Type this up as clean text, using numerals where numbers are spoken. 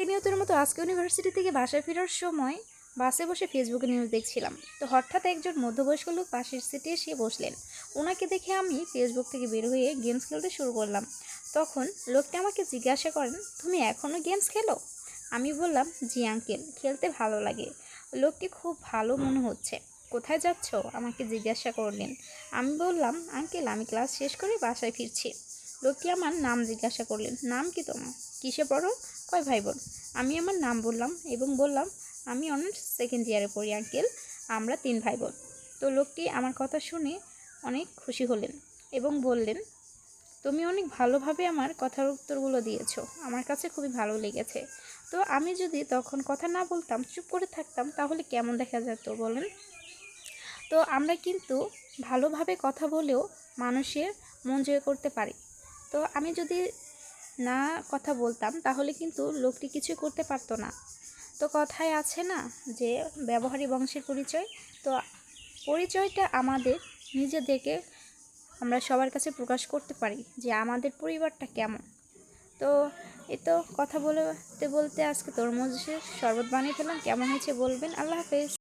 নিয়তের মতো আজকে ইউনিভার্সিটি থেকে বাসায় ফেরার সময় বাসে বসে ফেসবুকে নিউজ দেখছিলাম। তো হঠাৎ একজন মধ্যবয়স্ক লোক পাশের সিটে এসে বসলেন। ওনাকে দেখে আমি ফেসবুক থেকে বের হয়ে গেমস খেলতে শুরু করলাম। তখন লোকটি আমাকে জিজ্ঞাসা করেন, তুমি এখনও গেমস খেলো? আমি বললাম, জি আঙ্কেল, খেলতে ভালো লাগে। লোকটি খুব ভালো মনে হচ্ছে। কোথায় যাচ্ছ আমাকে জিজ্ঞাসা করলেন। আমি বললাম, আঙ্কেল আমি ক্লাস শেষ করে বাসায় ফিরছি। লোকটি আমার নাম জিজ্ঞাসা করলেন। নাম কি তোমার? কিসে পড়ো? কয় ভাই বোন? আমি আমার নাম বললাম এবং বললাম, আমি অনার্স সেকেন্ড ইয়ারে পড়ি আঙ্কেল, আমরা 3 ভাই বোন। তো লোকটি আমার কথা শুনে অনেক খুশি হলেন এবং বললেন, তুমি অনেক ভালোভাবে আমার কথার উত্তরগুলো দিয়েছো, আমার কাছে খুবই ভালো লেগেছে। তো আমি যদি তখন কথা না বলতাম, চুপ করে থাকতাম, তাহলে কেমন দেখা যেত বলেন? তো আমরা কিন্তু ভালোভাবে কথা বলেও মানুষের মন জয় করতে পারি। তো আমি যদি না কথা বলতাম তাহলে কিন্তু লোকটি কিছু করতে পারতো না। তো কথায় আছে না যে ব্যবহারই বংশের পরিচয়। তো পরিচয়টা আমাদের নিজেদেরকে আমরা সবার কাছে প্রকাশ করতে পারি যে আমাদের পরিবারটা কেমন। তো এই তো কথা বলতে বলতে আজকে তরমুজের শরবত বানিয়ে ফেললাম। কেমন হয়েছে বলবেন। আল্লাহ হাফেজ।